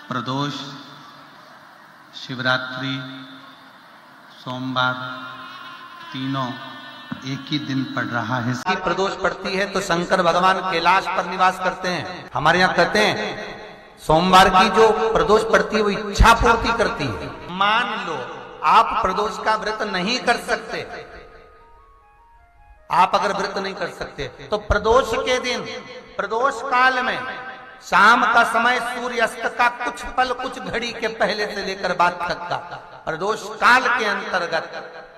प्रदोष, शिवरात्रि, सोमवार तीनों एक ही दिन पड़ रहा है। प्रदोष पड़ती है तो शंकर भगवान कैलाश पर निवास करते हैं। हमारे यहाँ कहते हैं सोमवार की जो प्रदोष पड़ती है वो इच्छा पूर्ति करती है। मान लो आप प्रदोष का व्रत नहीं कर सकते, आप अगर व्रत नहीं कर सकते तो प्रदोष के दिन, प्रदोष काल में शाम का समय सूर्यास्त का कुछ पल, कुछ घड़ी के पहले से लेकर बाद तक का प्रदोष काल के अंतर्गत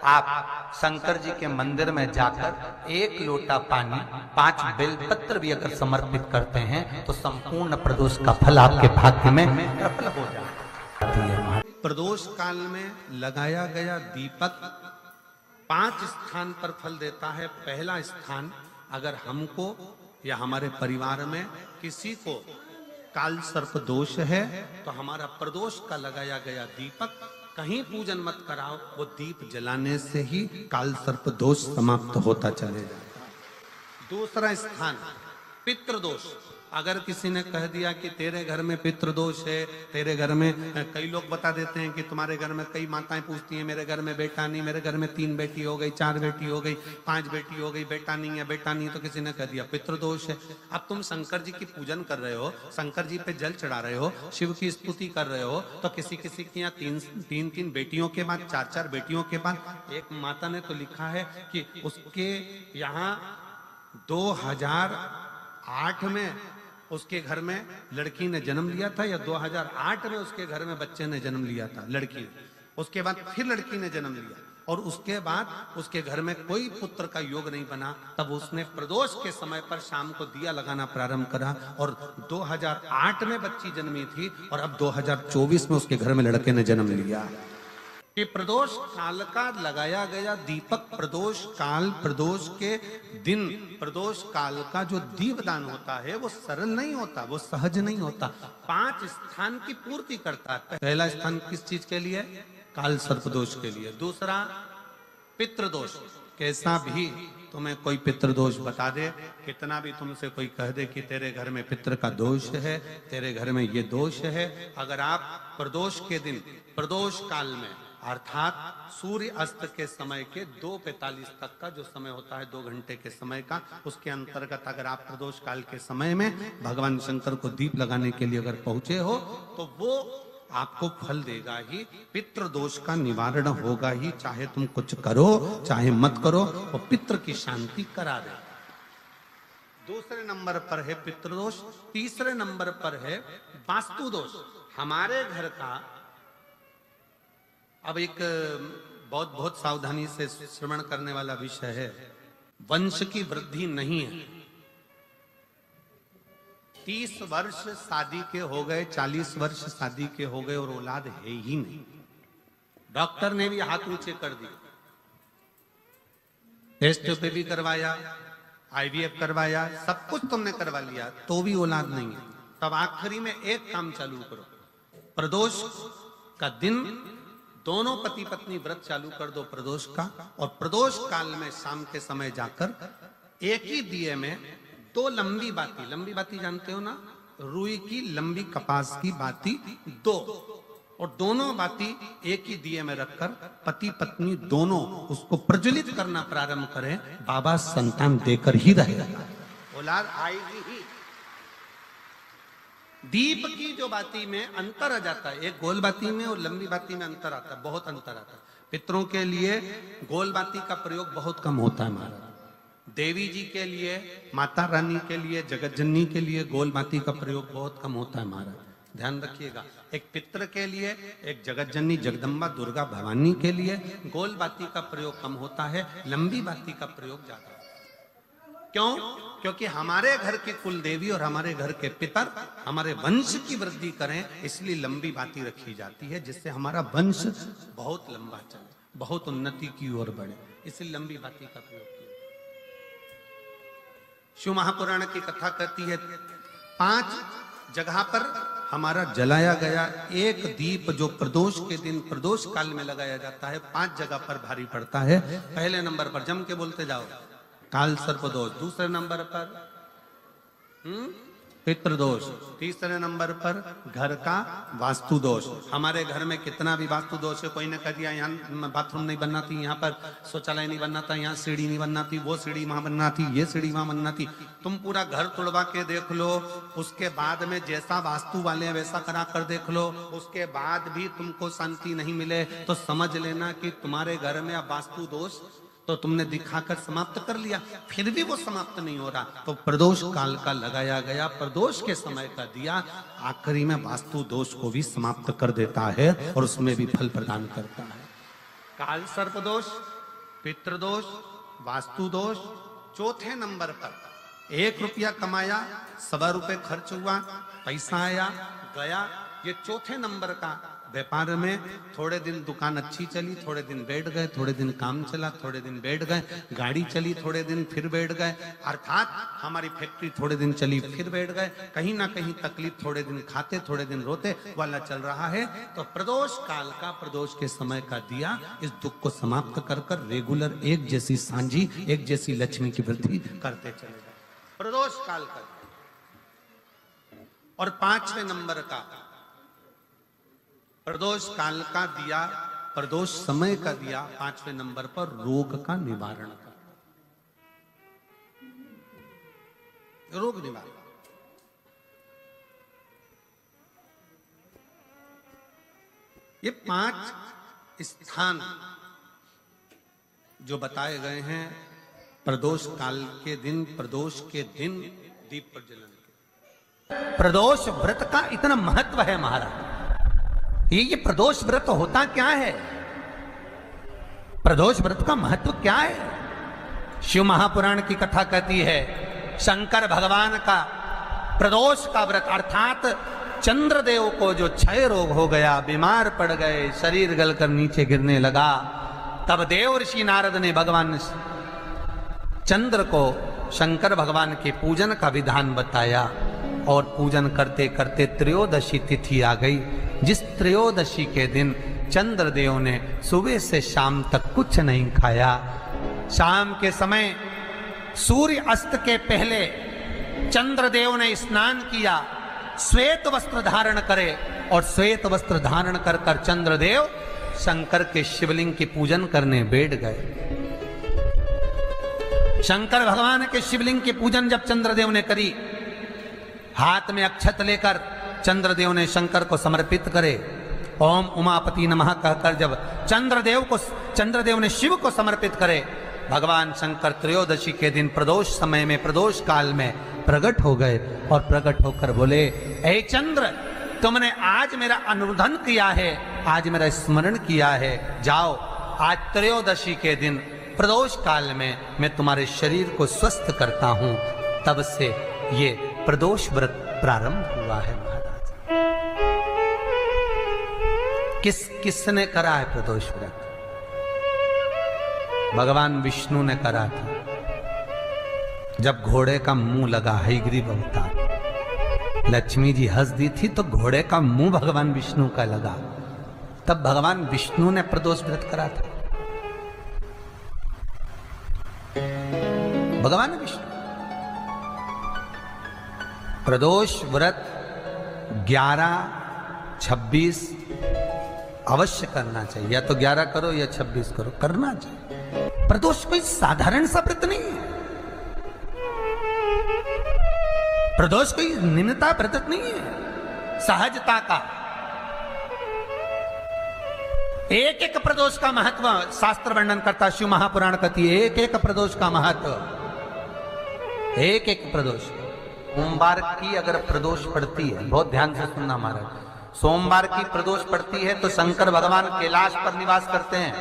आप शंकर जी के मंदिर में जाकर 1 लोटा पानी, 5 बेलपत्र भी अगर समर्पित करते हैं तो संपूर्ण प्रदोष का फल आपके भाग्य में प्रबल हो जाता है। प्रदोष काल में लगाया गया दीपक 5 स्थान पर फल देता है। पहला स्थान, अगर हमको या हमारे परिवार में किसी को काल सर्प दोष है तो हमारा प्रदोष का लगाया गया दीपक कहीं पूजन मत कराओ, वो दीप जलाने से ही काल सर्प दोष समाप्त होता चले जाता है। दूसरा स्थान, पितृदोष। अगर किसी ने कह दिया कि तेरे घर में पितृदोष है, तेरे घर में, कई लोग बता देते हैं कि तुम्हारे घर में, कई माताएं पूछती हैं मेरे घर में बेटा नहीं, मेरे घर में 3 बेटी हो गई, 4 बेटी हो गई, 5 बेटी हो गई, बेटा नहीं है, बेटा नहीं, तो किसी ने कह दिया पितृदोष है। अब तुम शंकर जी की पूजन कर रहे हो, शंकर जी पे जल चढ़ा रहे हो, शिव की स्तुति कर रहे हो, तो किसी किसी की यहाँ 3 बेटियों के बाद, 4 बेटियों के बाद, एक माता ने तो लिखा है कि उसके यहाँ 2008 में उसके घर में लड़की ने जन्म लिया था, या 2008 में उसके घर में बच्चे ने जन्म लिया था, लड़की ने। उसके बाद फिर लड़की ने जन्म लिया और उसके बाद उसके घर में कोई पुत्र का योग नहीं बना। तब उसने प्रदोष के समय पर शाम को दिया लगाना प्रारंभ करा और 2008 में बच्ची जन्मी थी और अब 2024 में उसके घर में लड़के ने जन्म लिया। कि प्रदोष काल का लगाया गया दीपक, प्रदोष काल, प्रदोष के दिन, प्रदोष काल का जो दीपदान होता है वो सरल नहीं होता, वो सहज नहीं होता। 5 स्थान की पूर्ति करता है। पहला स्थान किस चीज के लिए? काल सर्प दोष के लिए। दूसरा पितृदोष। कैसा भी तुम्हें कोई पितृदोष बता दे, कितना भी तुमसे कोई कह दे कि तेरे घर में पितृ का दोष है, तेरे घर में ये दोष है, अगर आप प्रदोष के दिन, प्रदोष काल में अर्थात सूर्य अस्त के समय के 2:45 तक का जो समय होता है, 2 घंटे के समय का, उसके अंतर्गत अगर आप प्रदोष काल के समय में भगवान शंकर को दीप लगाने के लिए अगर पहुंचे हो तो वो आपको फल देगा ही, पितृदोष का निवारण होगा ही। चाहे तुम कुछ करो चाहे मत करो, वो पितृ की शांति करा दे। दूसरे नंबर पर है पितृदोष। तीसरे नंबर पर है वास्तु दोष। हमारे घर का, अब एक बहुत सावधानी से श्रवण करने वाला विषय है, वंश की वृद्धि नहीं है। 30 वर्ष शादी के हो गए, 40 वर्ष शादी के हो गए और औलाद है ही नहीं। डॉक्टर ने भी हाथ ऊंचे कर दिए, टेस्ट पे भी करवाया, IVF करवाया, सब कुछ तुमने करवा लिया, तो भी औलाद नहीं है। तब आखिरी में एक काम चालू करो, प्रदोष का दिन दोनों पति पत्नी व्रत चालू कर दो प्रदोष का, और प्रदोष काल में शाम के समय जाकर एक ही दिए में 2 लंबी बाती जानते हो ना, रुई की लंबी कपास की बाती 2, और दोनों बाती एक ही दिए में रखकर पति पत्नी दोनों उसको प्रज्वलित करना प्रारंभ करें। बाबा संतान देकर ही रहेगा, औलाद आएगी ही। दीप की जो बाती में अंतर आ जाता है, एक गोल बाती में और लंबी बाती में अंतर आता है, बहुत अंतर आता है। पितरों के लिए गोल बाती का प्रयोग बहुत कम होता है महाराज। देवी जी के लिए, माता रानी के लिए, जगत जननी के लिए गोल बाती का प्रयोग बहुत कम होता है महाराज, ध्यान रखिएगा। एक पितृ के लिए, एक जगत जननी जगदम्बा दुर्गा भवानी के लिए गोल बाती का प्रयोग कम होता है, लंबी बाती का प्रयोग ज्यादा होता है। क्यों? क्योंकि हमारे घर की कुल देवी और हमारे घर के पितर हमारे वंश की वृद्धि करें, इसलिए लंबी बाती रखी जाती है, जिससे हमारा वंश बहुत लंबा चले, बहुत उन्नति की ओर बढ़े, इसलिए लंबी बाती का प्रयोग किया। शिव महापुराण की कथा कहती है 5 जगह पर हमारा जलाया गया एक दीप जो प्रदोष के दिन, प्रदोष काल में लगाया जाता है, 5 जगह पर भारी पड़ता है। पहले नंबर पर, जम के बोलते जाओ, काल सर्प दोष। दूसरे नंबर पर पितृदोष। तीसरे नंबर पर घर का वास्तु दोष। हमारे घर में कितना भी वास्तु दोष है, कोई ने कह दिया यहाँ बाथरूम नहीं बनना थी, यहाँ पर शौचालय नहीं बनना था, यहाँ सीढ़ी नहीं बनना थी, वो सीढ़ी वहां बनना थी, ये सीढ़ी वहां बनना थी। तुम पूरा घर तुड़वा के देख लो, उसके बाद में जैसा वास्तु वाले हैं वैसा करा कर देख लो, उसके बाद भी तुमको शांति नहीं मिले तो समझ लेना कि तुम्हारे घर में अब वास्तु दोष तो तुमने दिखाकर समाप्त कर लिया, फिर भी वो समाप्त नहीं हो रहा तो प्रदोष काल का लगाया गया प्रदोष के समय का दिया आखिरी में वास्तु दोष को भी समाप्त कर देता है और उसमें भी फल प्रदान करता है। काल सर्प दोष, पितृदोष, वास्तु दोष। चौथे नंबर पर 1 रुपया कमाया, 1.25 रुपए खर्च हुआ, पैसा आया गया। ये चौथे नंबर का व्यापार में थोड़े दिन दुकान अच्छी चली, थोड़े दिन बैठ गए, थोड़े दिन काम चला, थोड़े दिन बैठ गए, गाड़ी चली थोड़े दिन फिर बैठ गए, अर्थात हमारी फैक्ट्री थोड़े दिन चली फिर बैठ गए, कहीं ना कहीं तकलीफ, थोड़े दिन खाते थोड़े दिन रोते वाला चल रहा है। तो प्रदोष काल का, प्रदोष के समय का दिया इस दुख को समाप्त कर कर रेगुलर एक जैसी सांझी, एक जैसी लक्ष्मी की वृद्धि करते चले गए। प्रदोष काल का। और 5वें नंबर का प्रदोष काल का दिया, प्रदोष समय का दिया 5वें नंबर पर रोग का निवारण का, रोग निवारण। ये 5 स्थान जो बताए गए हैं प्रदोष काल के दिन, प्रदोष के दिन दीप प्रज्वलन के। प्रदोष व्रत का इतना महत्व है महाराज। ये प्रदोष व्रत होता क्या है? प्रदोष व्रत का महत्व क्या है? शिव महापुराण की कथा कहती है शंकर भगवान का प्रदोष का व्रत, अर्थात चंद्रदेव को जो क्षय रोग हो गया, बीमार पड़ गए, शरीर गलकर नीचे गिरने लगा, तब देव ऋषि नारद ने भगवान चंद्र को शंकर भगवान के पूजन का विधान बताया और पूजन करते करते त्रयोदशी तिथि आ गई। जिस त्रयोदशी के दिन चंद्रदेव ने सुबह से शाम तक कुछ नहीं खाया, शाम के समय सूर्य अस्त के पहले चंद्रदेव ने स्नान किया, श्वेत वस्त्र धारण करे और श्वेत वस्त्र धारण कर कर चंद्रदेव शंकर के शिवलिंग की पूजन करने बैठ गए। शंकर भगवान के शिवलिंग की पूजन जब चंद्रदेव ने करी, हाथ में अक्षत लेकर चंद्रदेव ने शंकर को समर्पित करे, ओम उमापति नमः कहकर जब चंद्रदेव ने शिव को समर्पित करे, भगवान शंकर त्रयोदशी के दिन प्रदोष समय में, प्रदोष काल में प्रकट हो गए और प्रकट होकर बोले, ऐ चंद्र, तुमने आज मेरा अनुरोधन किया है, आज मेरा स्मरण किया है, जाओ आज त्रयोदशी के दिन प्रदोष काल में मैं तुम्हारे शरीर को स्वस्थ करता हूं। तब से ये प्रदोष व्रत प्रारंभ हुआ है महाराज। किसने करा है प्रदोष व्रत? भगवान विष्णु ने करा था। जब घोड़े का मुंह लगा, हयग्रीव अवतार, लक्ष्मी जी हंस दी थी तो घोड़े का मुंह भगवान विष्णु का लगा, तब भगवान विष्णु ने प्रदोष व्रत करा था। भगवान विष्णु प्रदोष व्रत 11, 26 अवश्य करना चाहिए, या तो 11 करो या 26 करो, करना चाहिए। प्रदोष कोई साधारण सा व्रत नहीं है, प्रदोष कोई निम्नता व्रत नहीं है, सहजता का। एक एक प्रदोष का महत्व शास्त्र वर्णन करता, शिव महापुराण कहती है एक एक प्रदोष का महत्व, एक एक प्रदोष। सोमवार की अगर प्रदोष पड़ती है, बहुत ध्यान से सुनना महाराज, सोमवार की प्रदोष पड़ती है तो शंकर भगवान कैलाश पर निवास करते हैं।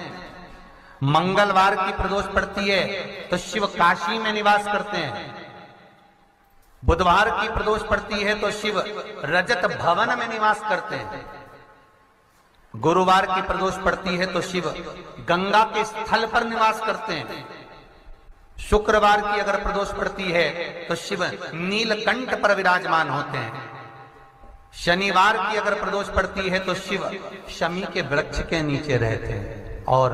मंगलवार की प्रदोष पड़ती है तो शिव काशी में निवास करते हैं। बुधवार की प्रदोष पड़ती है तो शिव रजत भवन में निवास करते हैं। गुरुवार की प्रदोष पड़ती है तो शिव गंगा के स्थल पर निवास करते हैं। शुक्रवार की अगर प्रदोष पड़ती है तो शिव नीलकंठ पर विराजमान होते हैं। शनिवार की अगर प्रदोष पड़ती है तो शिव शमी के वृक्ष के नीचे रहते हैं। और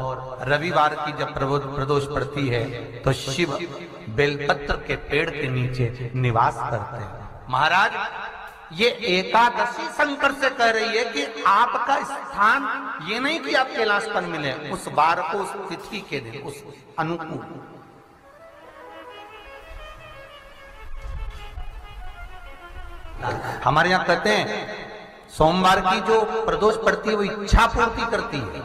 रविवार की जब प्रदोष पड़ती है तो शिव बेलपत्र के पेड़ के नीचे निवास करते हैं। महाराज ये एकादशी शंकर से कह रही है कि आपका स्थान ये नहीं कि आप कैलाशपन मिले, उस बार को, उस तिथि के दिन, उस अनुकूल। हमारे यहां कहते हैं सोमवार की जो प्रदोष पड़ती है वो इच्छा पूर्ति करती है,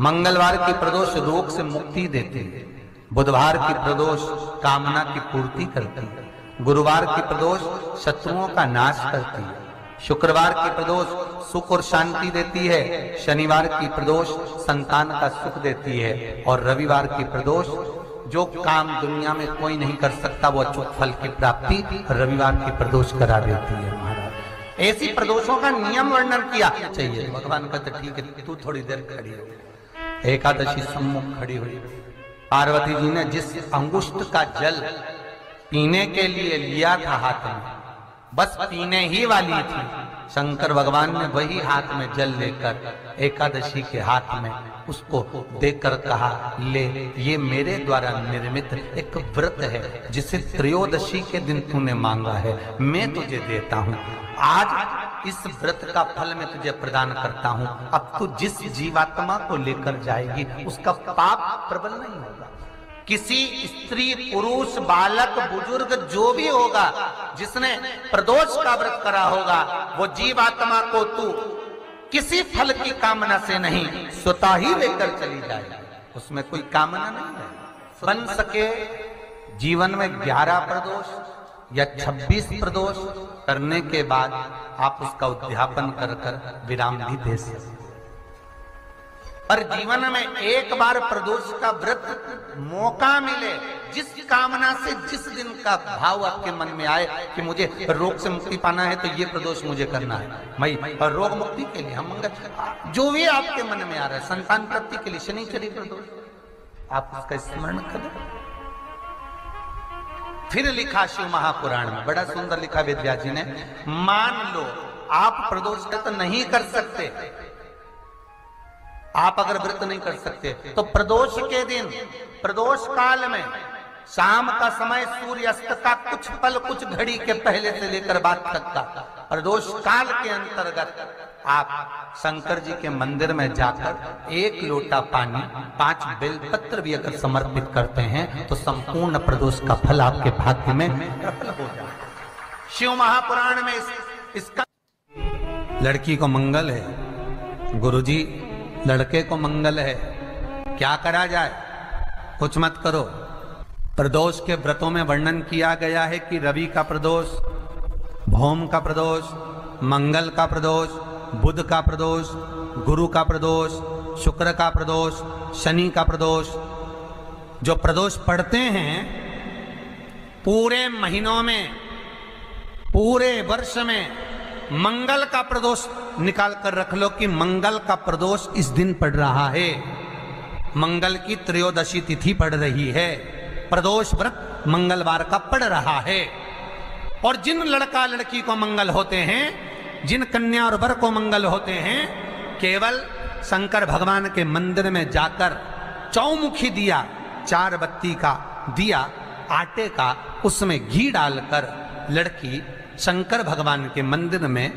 मंगलवार की प्रदोष रोग से मुक्ति देती है, बुधवार की प्रदोष कामना की पूर्ति करती है, गुरुवार की प्रदोष शत्रुओं का नाश करती है, शुक्रवार की प्रदोष सुख और शांति देती है, शनिवार की प्रदोष संतान का सुख देती है, और रविवार की प्रदोष जो काम दुनिया में कोई नहीं कर सकता वो अचूक फल की प्राप्ति रविवार की प्रदोष करा देती है। महाराज ऐसी प्रदोषों का नियम वर्णन किया चाहिए। भगवान कहते ठीक है तू थोड़ी देर खड़ी हो। एकादशी सम्मुख खड़ी हुई, पार्वती जी ने जिस अंगुष्ठ का जल पीने के लिए लिया था हाथ में, बस पीने ही वाली थी, शंकर भगवान ने वही हाथ में जल लेकर एकादशी के हाथ में उसको देकर कहा, ले ये मेरे द्वारा निर्मित एक व्रत है जिसे त्रयोदशी के दिन तूने मांगा है, मैं तुझे देता हूँ। आज इस व्रत का फल मैं तुझे प्रदान करता हूँ। अब तू जिस जीवात्मा को लेकर जाएगी उसका पाप प्रबल नहीं होगा। किसी स्त्री, पुरुष, बालक, बुजुर्ग जो भी होगा जिसने प्रदोष का व्रत करा होगा, वो जीवात्मा को तू किसी फल की कामना से नहीं स्वतः ही लेकर चली जाए, उसमें कोई कामना नहीं है। बन सके जीवन में 11 प्रदोष या 26 प्रदोष करने के बाद आप उसका उद्यापन कर विराम भी दे सकते। पर जीवन में एक बार प्रदोष का व्रत मौका मिले, जिस कामना से जिस दिन का भाव आपके मन में आए कि मुझे रोग से मुक्ति पाना है तो ये प्रदोष मुझे करना है, मैं रोग मुक्ति के लिए, हम जो भी आपके मन में आ रहा है, संतान प्राप्ति के लिए शनिचरी प्रदोष, आप उसका स्मरण करें। फिर लिखा शिव महापुराण में, बड़ा सुंदर लिखा वेदव्यास जी ने, मान लो आप प्रदोष का तो नहीं कर सकते, आप अगर व्रत नहीं कर सकते तो प्रदोष के दिन, प्रदोष काल में शाम का समय सूर्यास्त का कुछ पल, कुछ घड़ी के पहले से लेकर बाद तक का प्रदोष काल के अंतर्गत आप शंकर जी के मंदिर में जाकर 1 लोटा पानी, 5 बेलपत्र भी अगर समर्पित करते हैं तो संपूर्ण प्रदोष का फल आपके भाग्य में प्रबल हो जाए। शिव महापुराण में इसका लड़की को मंगल है, गुरुजी लड़के को मंगल है, क्या करा जाए? कुछ मत करो। प्रदोष के व्रतों में वर्णन किया गया है कि रवि का प्रदोष, भौम का प्रदोष, मंगल का प्रदोष, बुध का प्रदोष, गुरु का प्रदोष, शुक्र का प्रदोष, शनि का प्रदोष। जो प्रदोष पढ़ते हैं पूरे महीनों में, पूरे वर्ष में मंगल का प्रदोष निकाल कर रख लो कि मंगल का प्रदोष इस दिन पड़ रहा है, मंगल की त्रयोदशी तिथि पड़ रही है, प्रदोष व्रत मंगलवार का पड़ रहा है। और जिन लड़का लड़की को मंगल होते हैं, जिन कन्या और वर को मंगल होते हैं, केवल शंकर भगवान के मंदिर में जाकर चौमुखी दिया, 4 बत्ती का दिया आटे का, उसमें घी डालकर लड़की शंकर भगवान के मंदिर में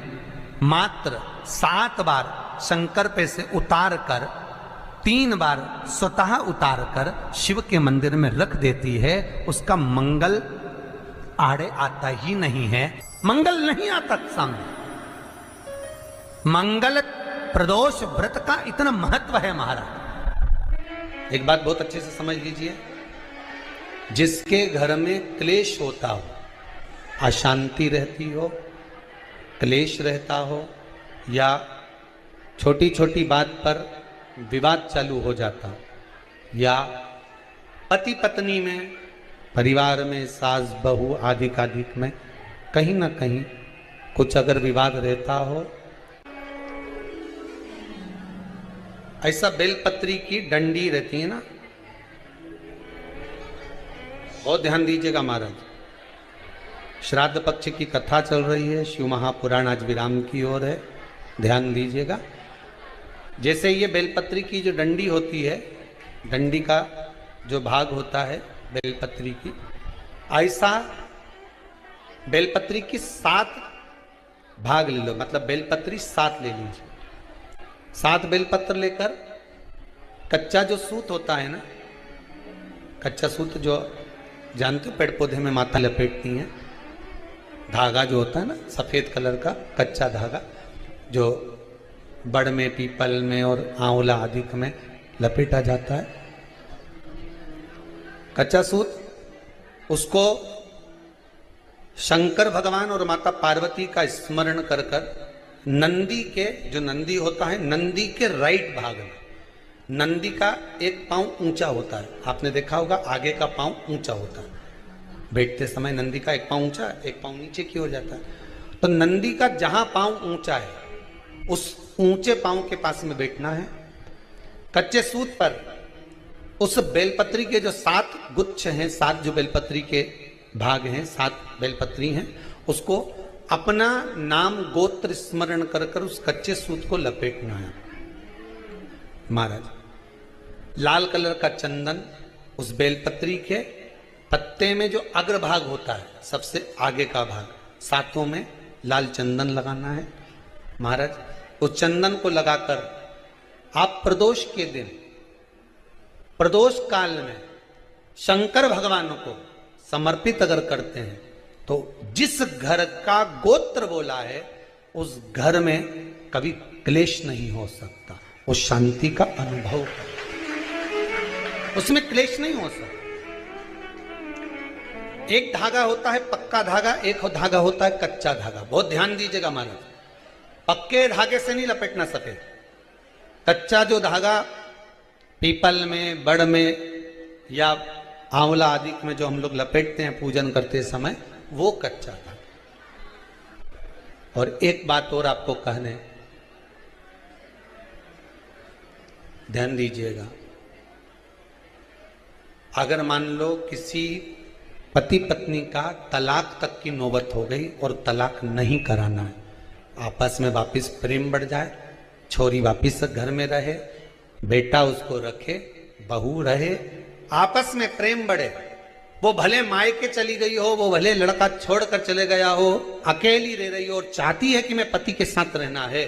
मात्र 7 बार शंकर पे से उतार कर, 3 बार स्वतः उतार कर शिव के मंदिर में रख देती है, उसका मंगल आड़े आता ही नहीं है, मंगल नहीं आता सामने। मंगल प्रदोष व्रत का इतना महत्व है महाराज। एक बात बहुत अच्छे से समझ लीजिए, जिसके घर में क्लेश होता हो, अशांति रहती हो, क्लेश रहता हो, या छोटी छोटी बात पर विवाद चालू हो जाता हो, या पति पत्नी में, परिवार में, सास बहू आदि कादिक में कहीं ना कहीं कुछ अगर विवाद रहता हो, ऐसा बेलपत्री की डंडी रहती है ना, बहुत ध्यान दीजिएगा महाराज। श्राद्ध पक्ष की कथा चल रही है, शिव महापुराण आज विराम की ओर है, ध्यान दीजिएगा। जैसे ये बेलपत्री की जो डंडी होती है, डंडी का जो भाग होता है बेलपत्री की, ऐसा बेलपत्री की 7 भाग ले लो, मतलब बेलपत्री 7 ले लीजिए। 7 बेलपत्र लेकर कच्चा जो सूत होता है ना, कच्चा सूत जो जानते हो पेड़ पौधे में माता लपेटती हैं, धागा जो होता है ना सफेद कलर का कच्चा धागा, जो बड़ में, पीपल में और आंवला आदि में लपेटा जाता है, कच्चा सूत, उसको शंकर भगवान और माता पार्वती का स्मरण कर कर नंदी के, जो नंदी होता है, नंदी के राइट भाग में, नंदी का एक पांव ऊंचा होता है, आपने देखा होगा आगे का पांव ऊंचा होता है, बैठते समय नंदी का एक पांव ऊंचा, एक पांव नीचे की हो जाता है। तो नंदी का जहां पांव ऊंचा है उस ऊंचे पांव के पास में बैठना है। कच्चे सूत पर उस बेलपत्री के जो 7 गुच्छ हैं, 7 जो बेलपत्री के भाग हैं, 7 बेलपत्री हैं, उसको अपना नाम गोत्र स्मरण कर कर उस कच्चे सूत को लपेटना है। महाराज लाल कलर का चंदन उस बेलपत्री के पत्ते में जो अग्रभाग होता है, सबसे आगे का भाग, 7 में लाल चंदन लगाना है। महाराज उस चंदन को लगाकर आप प्रदोष के दिन, प्रदोष काल में शंकर भगवान को समर्पित अगर करते हैं तो जिस घर का गोत्र बोला है उस घर में कभी क्लेश नहीं हो सकता, उस शांति का अनुभव कर, उसमें क्लेश नहीं हो सकता। एक धागा होता है पक्का धागा, एक धागा होता है कच्चा धागा। बहुत ध्यान दीजिएगा महाराज, पक्के धागे से नहीं लपेटना सफेद, कच्चा जो धागा पीपल में, बड़ में या आंवला आदि में जो हम लोग लपेटते हैं पूजन करते समय, वो कच्चा धागा। और एक बात और आपको कहने, ध्यान दीजिएगा, अगर मान लो किसी पति पत्नी का तलाक तक की नौबत हो गई और तलाक नहीं कराना है, आपस में वापिस प्रेम बढ़ जाए, छोरी वापिस घर में रहे, बेटा उसको रखे, बहू रहे, आपस में प्रेम बढ़े, वो भले मायके चली गई हो, वो भले लड़का छोड़कर चले गया हो, अकेली रह रही हो और चाहती है कि मैं पति के साथ रहना है,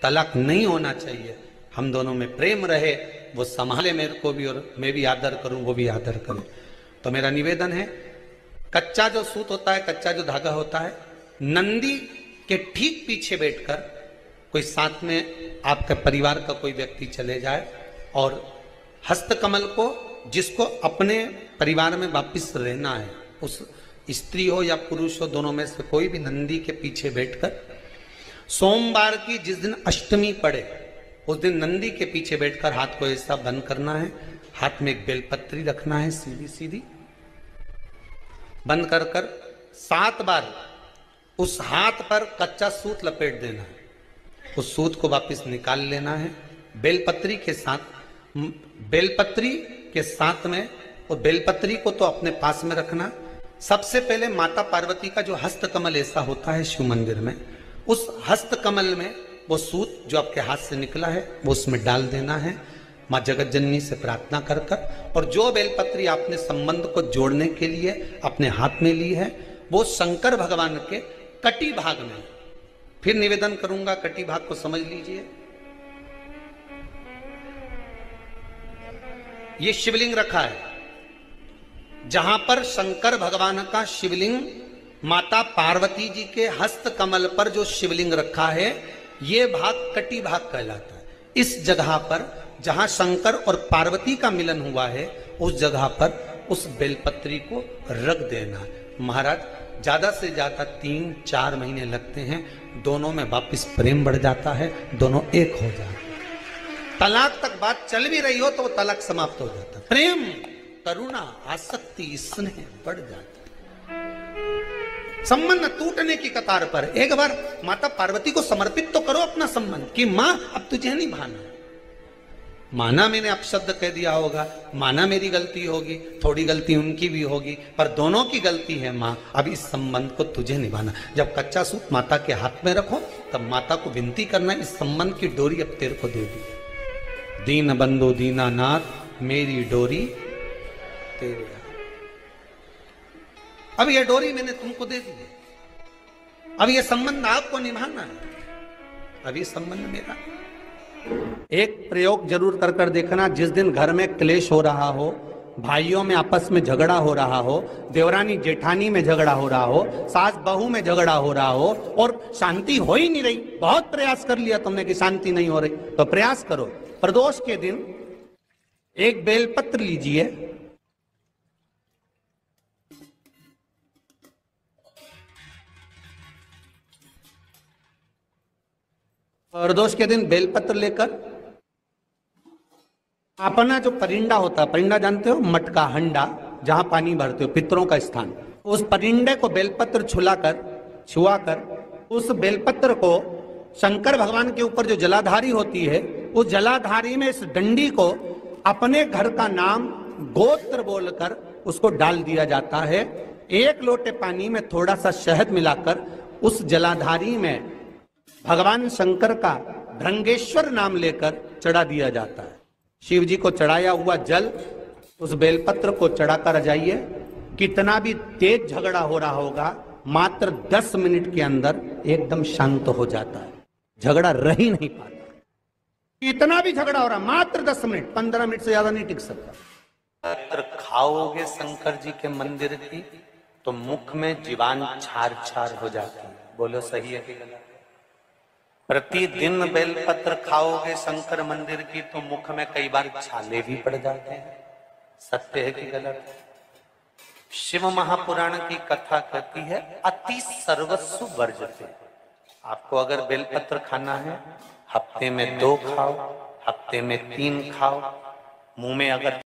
तलाक नहीं होना चाहिए, हम दोनों में प्रेम रहे, वो संभाले मेरे को भी और मैं भी आदर करूं, वो भी आदर करे। तो मेरा निवेदन है, कच्चा जो सूत होता है, कच्चा जो धागा होता है, नंदी के ठीक पीछे बैठकर कोई साथ में आपके परिवार का कोई व्यक्ति चले जाए और हस्तकमल को, जिसको अपने परिवार में वापिस रहना है, उस स्त्री हो या पुरुष हो, दोनों में से कोई भी नंदी के पीछे बैठकर सोमवार की जिस दिन अष्टमी पड़े उस दिन नंदी के पीछे बैठकर हाथ को ऐसा बंद करना है, हाथ में एक बेलपत्री रखना है, सीधी सीधी बंद कर कर 7 बार उस हाथ पर कच्चा सूत लपेट देना है, उस सूत को वापस निकाल लेना है, बेलपत्री के साथ, बेलपत्री के साथ में, और बेलपत्री को तो अपने पास में रखना। सबसे पहले माता पार्वती का जो हस्तकमल ऐसा होता है शिव मंदिर में, उस हस्तकमल में वो सूत जो आपके हाथ से निकला है वो उसमें डाल देना है, माँ जगत जननी से प्रार्थना कर कर, और जो बेलपत्री आपने संबंध को जोड़ने के लिए अपने हाथ में ली है वो शंकर भगवान के कटी भाग में, फिर निवेदन करूंगा कटी भाग को समझ लीजिए। ये शिवलिंग रखा है, जहां पर शंकर भगवान का शिवलिंग, माता पार्वती जी के हस्त कमल पर जो शिवलिंग रखा है, ये भाग कटी भाग कहलाता है। इस जगह पर जहां शंकर और पार्वती का मिलन हुआ है, उस जगह पर उस बेलपत्री को रख देना। महाराज ज्यादा से ज्यादा 3-4 महीने लगते हैं, दोनों में वापिस प्रेम बढ़ जाता है, दोनों एक हो जाते हैं। तलाक तक बात चल भी रही हो तो वो तलाक समाप्त हो जाता है, प्रेम, करुणा, आसक्ति, स्नेह बढ़ जाता है। संबंध टूटने की कतार पर एक बार माता पार्वती को समर्पित तो करो अपना संबंध कि मां अब तुझे नहीं भाना, माना मैंने अपशब्द कह दिया होगा, माना मेरी गलती होगी, थोड़ी गलती उनकी भी होगी, पर दोनों की गलती है मां, अब इस संबंध को तुझे निभाना। जब कच्चा सूत माता के हाथ में रखो तब माता को विनती करना, इस संबंध की डोरी अब तेरे को दे दी, दीन बंधु दीनानाथ मेरी डोरी तेरे। अब यह डोरी मैंने तुमको दे दी, अब ये संबंध आपको निभाना है, अब ये संबंध मेरा। एक प्रयोग जरूर कर देखना, जिस दिन घर में क्लेश हो रहा हो, भाइयों में आपस में झगड़ा हो रहा हो, देवरानी जेठानी में झगड़ा हो रहा हो, सास बहू में झगड़ा हो रहा हो और शांति हो ही नहीं रही, बहुत प्रयास कर लिया तुमने कि शांति नहीं हो रही, तो प्रयास करो, प्रदोष के दिन एक बेलपत्र लीजिए, प्रदोष के दिन बेलपत्र लेकर अपना जो परिंडा होता है, परिंडा जानते हो, मटका, हंडा, जहां पानी भरते हो, पितरों का स्थान, उस परिंडे को बेलपत्र छुआकर उस बेलपत्र को शंकर भगवान के ऊपर जो जलाधारी होती है, उस जलाधारी में इस डंडी को अपने घर का नाम गोत्र बोलकर उसको डाल दिया जाता है। एक लोटे पानी में थोड़ा सा शहद मिलाकर उस जलाधारी में भगवान शंकर का भृंगेश्वर नाम लेकर चढ़ा दिया जाता है। शिव जी को चढ़ाया हुआ जल उस बेलपत्र को चढ़ाकर जाइए, कितना भी तेज झगड़ा हो रहा होगा, मात्र 10 मिनट के अंदर एकदम शांत हो जाता है, झगड़ा रह ही नहीं पाता। कितना भी झगड़ा हो रहा, मात्र 10 मिनट, 15 मिनट से ज्यादा नहीं टिक सकता। पत्र खाओगे शंकर जी के मंदिर की तो मुख में जीवान छार छार हो जाती है। बोलो सही है कि गलत? प्रतिदिन बेलपत्र खाओगे शंकर मंदिर की तो मुख में कई बार छाले भी पड़ जाते हैं। सत्य है कि गलत? शिव महापुराण की कथा कहती है अति सर्वस्व वर्जते। आपको अगर बेलपत्र खाना है, हफ्ते में 2 खाओ, हफ्ते में 3 खाओ, मुंह में अगर